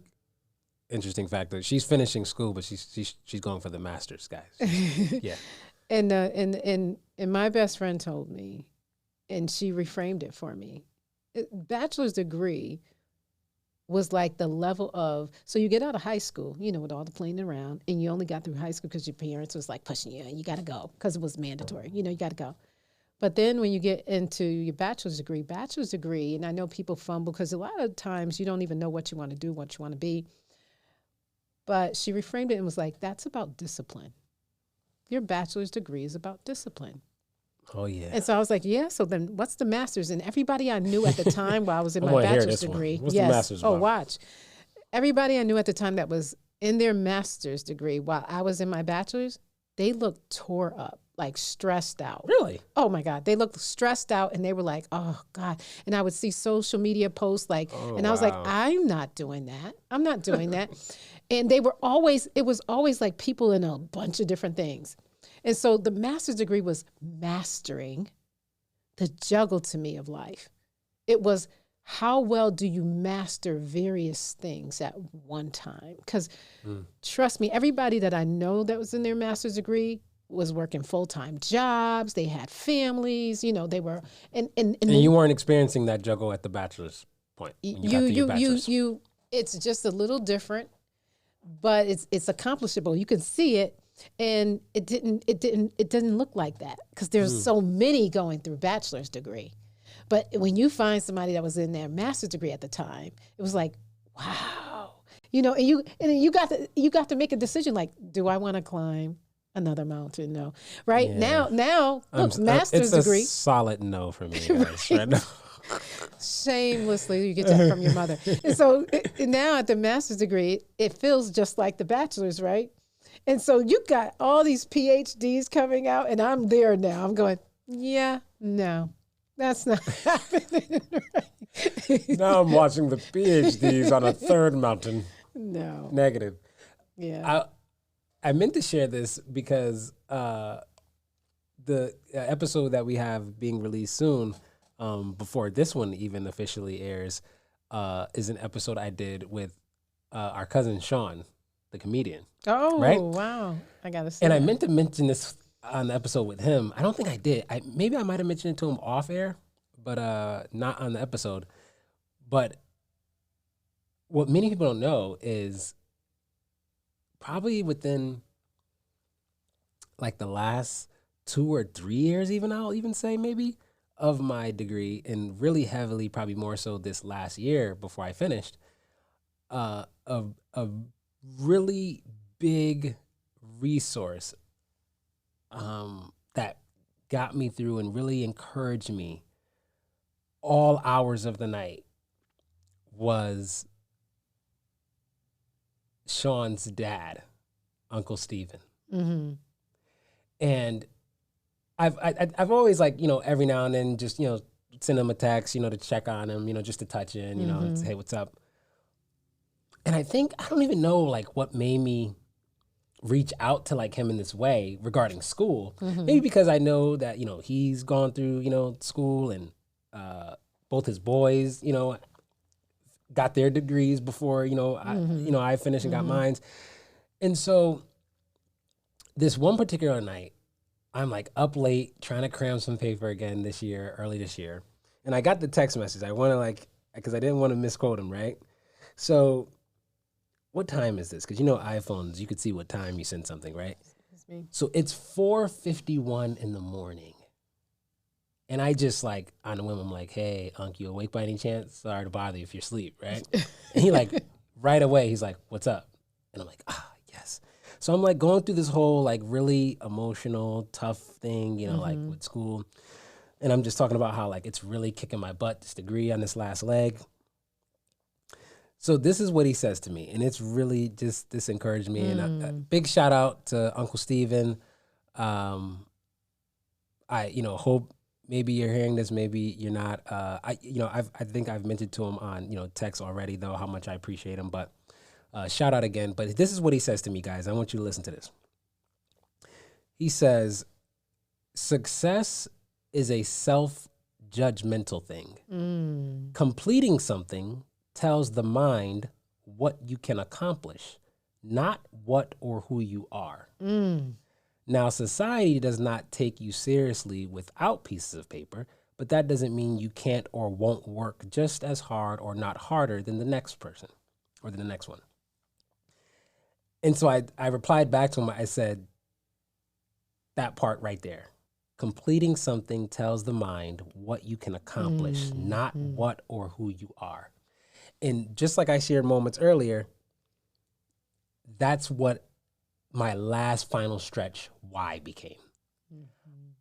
Speaker 1: interesting factor. She's finishing school, but she's going for the master's, guys. Yeah.
Speaker 2: and my best friend told me, and she reframed it for me. Bachelor's degree was like the level of, so you get out of high school, you know, with all the playing around, and you only got through high school because your parents was like pushing you, and you got to go because it was mandatory. You know, you got to go. But then when you get into your bachelor's degree, and I know people fumble because a lot of times you don't even know what you want to do, what you want to be. But she reframed it and was like, that's about discipline. Your bachelor's degree is about discipline.
Speaker 1: Oh yeah.
Speaker 2: And so I was like, yeah, so then what's the master's? And everybody I knew at the time while I was in
Speaker 1: I
Speaker 2: my
Speaker 1: wanna hear
Speaker 2: bachelor's
Speaker 1: this one.
Speaker 2: degree.
Speaker 1: What's the master's
Speaker 2: Oh,
Speaker 1: about?
Speaker 2: watch. Everybody I knew at the time that was in their master's degree while I was in my bachelor's, they looked tore up, like stressed out.
Speaker 1: Really?
Speaker 2: Oh my God. They looked stressed out and they were like, oh God. And I would see social media posts like, and I was like, I'm not doing that. I'm not doing that. And it was always like people in a bunch of different things. And so the master's degree was mastering the juggle to me of life. It was, how well do you master various things at one time? Because trust me, everybody that I know that was in their master's degree was working full-time jobs. They had families, you know, they were, and
Speaker 1: you weren't experiencing that juggle at the bachelor's point. When you got to your bachelor's.
Speaker 2: it's just a little different, but it's accomplishable. You can see it. And it didn't look like that because there's so many going through bachelor's degree. But when you find somebody that was in their master's degree at the time, it was like, wow, you know, and you got to make a decision like, do I want to climb another mountain? No, right?
Speaker 1: Yeah.
Speaker 2: Now, look, master's
Speaker 1: it's
Speaker 2: degree.
Speaker 1: a solid no for me, guys. Right now.
Speaker 2: Shamelessly, you get that from your mother. And so now at the master's degree, it feels just like the bachelor's, right? And so you got all these PhDs coming out, and I'm there now. I'm going, yeah, no, that's not happening. Right?
Speaker 1: Now I'm watching the PhDs on a third mountain.
Speaker 2: No.
Speaker 1: Negative.
Speaker 2: Yeah.
Speaker 1: I meant to share this because the episode that we have being released soon, before this one even officially airs, is an episode I did with our cousin Sean, the comedian.
Speaker 2: Oh,
Speaker 1: right?
Speaker 2: Wow. I got to say.
Speaker 1: And I meant to mention this on the episode with him. I don't think I did. Maybe I might have mentioned it to him off air, but not on the episode. But what many people don't know is probably within like the last 2 or 3 years, even I'll even say maybe of my degree, and really heavily, probably more so this last year before I finished. A really big resource that got me through and really encouraged me all hours of the night was Sean's dad, Uncle Stephen.
Speaker 2: Mm-hmm.
Speaker 1: And I've always, like, every now and then just, send him a text, to check on him, just to touch in, and say, hey, what's up? And I don't even know, like, what made me reach out to, like, him in this way regarding school. Maybe because I know that, he's gone through, school, and both his boys, got their degrees before, I finished and got mine. And so this one particular night, I'm like up late trying to cram some paper again early this year. And I got the text message. I want to, because I didn't want to misquote him, right? So what time is this? Because iPhones, you could see what time you send something, right? So it's 4:51 in the morning. And I just, like, on a whim, I'm like, hey, Unc, you awake by any chance? Sorry to bother you if you're asleep, right? And he, like, right away, he's like, what's up? And I'm like, yes. So I'm, like, going through this whole, like, really emotional, tough thing, like, with school. And I'm just talking about how, like, it's really kicking my butt, this degree on this last leg. So this is what he says to me, and it's really just, this encouraged me. And a big shout out to Uncle Stephen. I hope maybe you're hearing this, maybe you're not. I think I've mentioned to him on, text already, though, how much I appreciate him. But shout out again. But this is what he says to me, guys. I want you to listen to this. He says, success is a self-judgmental thing. Completing something tells the mind what you can accomplish, not what or who you are. Now, society does not take you seriously without pieces of paper, but that doesn't mean you can't or won't work just as hard or not harder than the next person or than the next one. And so I replied back to him. I said, that part right there. Completing something tells the mind what you can accomplish, not what or who you are. And just like I shared moments earlier, that's what my last final stretch why became.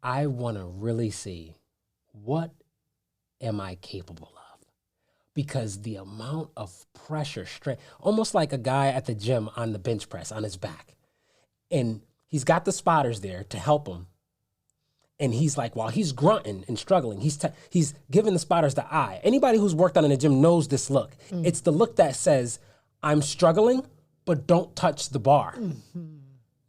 Speaker 1: I want to really see, what am I capable of? Because the amount of pressure, strain, almost like a guy at the gym on the bench press on his back. And he's got the spotters there to help him. And he's like, while he's grunting and struggling, he's giving the spotters the eye. Anybody who's worked out in the gym knows this look. It's the look that says, I'm struggling, but don't touch the bar.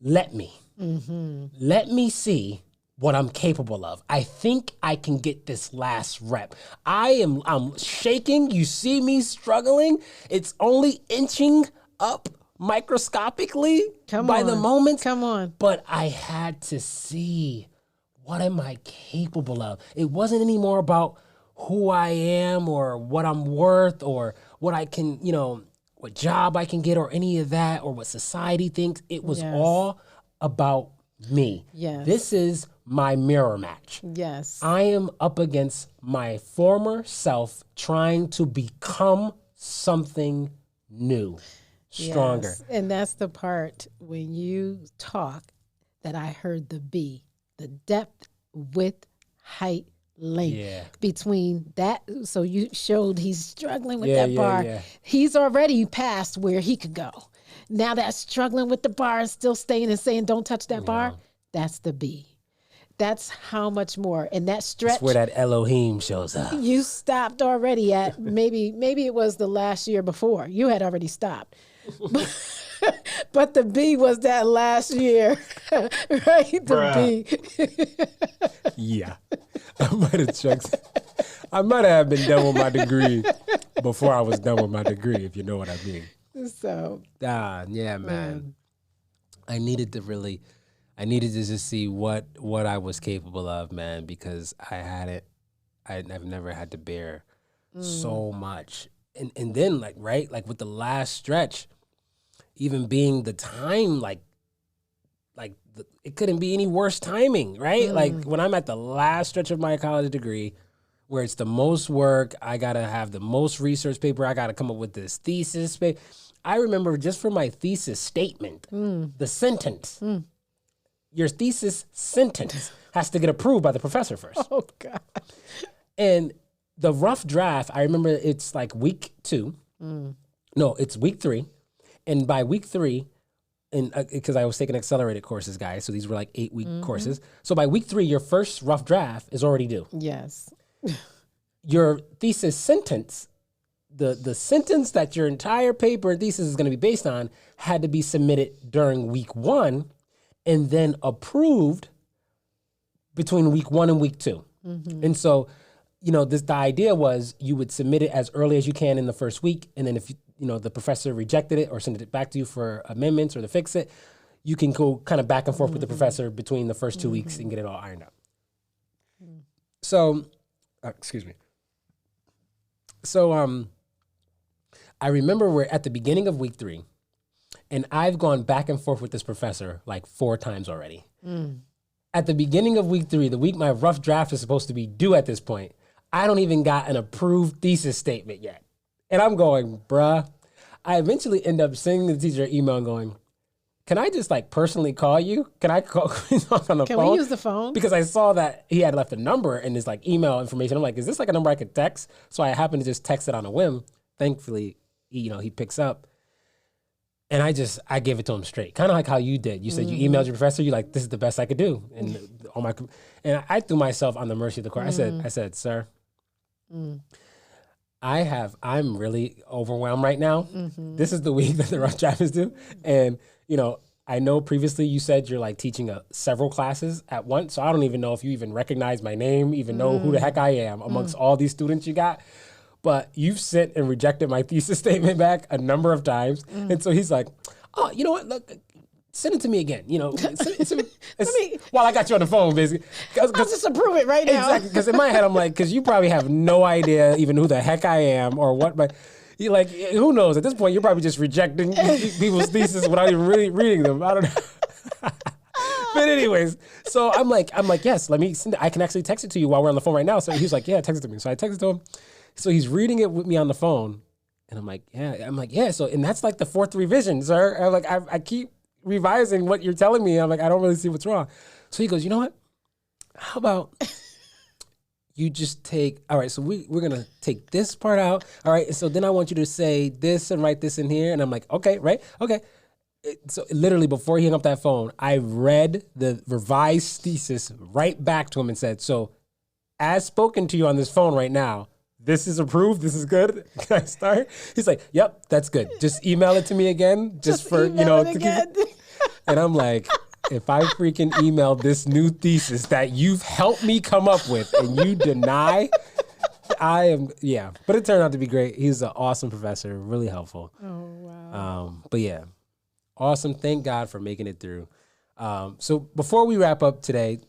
Speaker 1: Let me. Let me see what I'm capable of. I think I can get this last rep. I'm shaking. You see me struggling. It's only inching up microscopically by the moment.
Speaker 2: Come on.
Speaker 1: But I had to see, what am I capable of? It wasn't anymore about who I am or what I'm worth or what I can, what job I can get or any of that or what society thinks. It was all about me.
Speaker 2: Yes.
Speaker 1: This is my mirror match.
Speaker 2: Yes.
Speaker 1: I am up against my former self trying to become something new, stronger.
Speaker 2: Yes. And that's the part when you talk that I heard the B, the depth, width, height, length between that. So you showed he's struggling with that bar. He's already past where he could go. Now that struggling with the bar and still staying and saying, don't touch that bar, that's the B. That's how much more. And that stretch. That's
Speaker 1: where that Elohim shows up.
Speaker 2: You stopped already at maybe it was the last year before. You had already stopped. But the B was that last year, right? The
Speaker 1: B. Yeah. I might have been done with my degree before I was done with my degree, if you know what I mean.
Speaker 2: So.
Speaker 1: Yeah, man. I needed to just see what I was capable of, man, because I've never had to bear so much. And then, like, right, like with the last stretch, even being the time, it couldn't be any worse timing, right? Like when I'm at the last stretch of my college degree, where it's the most work, I gotta have the most research paper, I gotta come up with this thesis. I remember just for my thesis statement, the sentence, your thesis sentence has to get approved by the professor first.
Speaker 2: Oh, God.
Speaker 1: And the rough draft, I remember it's like week 2. No, it's week 3. And by week 3, and because I was taking accelerated courses, guys, so these were like 8-week courses. So by week 3, your first rough draft is already due.
Speaker 2: Yes.
Speaker 1: Your thesis sentence, the sentence that your entire paper and thesis is going to be based on, had to be submitted during week 1 and then approved between week 1 and week 2. And so, the idea was you would submit it as early as you can in the first week, and then if the professor rejected it or sent it back to you for amendments or to fix it, you can go kind of back and forth with the professor between the first 2 weeks and get it all ironed out. So, excuse me. So, I remember we're at the beginning of week 3, and I've gone back and forth with this professor like 4 times already. At the beginning of week 3, the week my rough draft is supposed to be due at this point, I don't even got an approved thesis statement yet. And I'm going, bruh. I eventually end up sending the teacher an email and going, can I just like personally call you? Can I call on the phone?
Speaker 2: Can we use the phone?
Speaker 1: Because I saw that he had left a number in his like email information. I'm like, is this like a number I could text? So I happened to just text it on a whim. Thankfully, he picks up. And I gave it to him straight, kind of like how you did. You said you emailed your professor. You're like, this is the best I could do. And I threw myself on the mercy of the court. I said, sir, I'm really overwhelmed right now. This is the week that the rough draft is due. And, I know previously you said you're like teaching several classes at once. So I don't even know if you even recognize my name, even know who the heck I am amongst all these students you got. But you've sent and rejected my thesis statement back a number of times. And so he's like, oh, you know what? Look, send it to me again. While I got you on the phone, basically.
Speaker 2: I'll just approve it right now.
Speaker 1: Exactly. Because in my head, I'm like, because you probably have no idea even who the heck I am or what. But you're like, who knows? At this point, you're probably just rejecting people's theses without even really reading them. I don't know. But anyways, so I'm like, yes, let me send it. I can actually text it to you while we're on the phone right now. So he's like, yeah, text it to me. So I texted to him. So he's reading it with me on the phone, and I'm like, yeah. So, and that's like the 4th revision, sir. I'm like, I keep revising what you're telling me. I'm like, I don't really see what's wrong. So he goes, you know what? How about you just all right, so we're going to take this part out. All right, so then I want you to say this and write this in here. And I'm like, okay, right? Okay. So literally before he hung up that phone, I read the revised thesis right back to him and said, so as spoken to you on this phone right now, this is approved. This is good. Can I start? He's like, yep, that's good. Just email it to me again. Just for, to keep. And I'm like, if I freaking email this new thesis that you've helped me come up with and you deny, yeah. But it turned out to be great. He's an awesome professor, really helpful.
Speaker 2: Oh, wow.
Speaker 1: But yeah, awesome. Thank God for making it through. So before we wrap up today,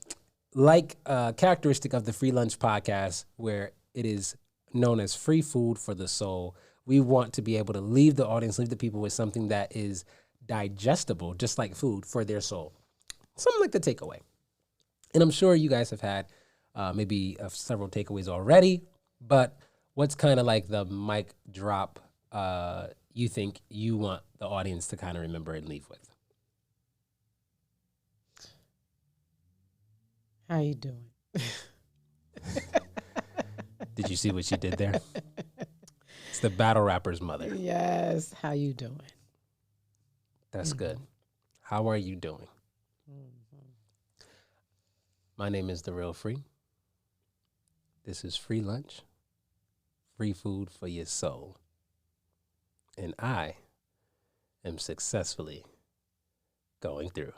Speaker 1: like characteristic of the Free Lunch podcast, where it is known as free food for the soul, we want to be able to leave the audience, leave the people with something that is digestible, just like food for their soul. Something like the takeaway. And I'm sure you guys have had maybe several takeaways already, but what's kind of like the mic drop you think you want the audience to kind of remember and leave with?
Speaker 2: How you doing?
Speaker 1: Did you see what she did there? It's the battle rapper's mother.
Speaker 2: Yes. How you doing?
Speaker 1: That's good. How are you doing? My name is The Real Free. This is Free Lunch, free food for your soul. And I am successfully going through.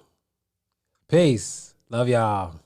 Speaker 1: Peace. Love y'all.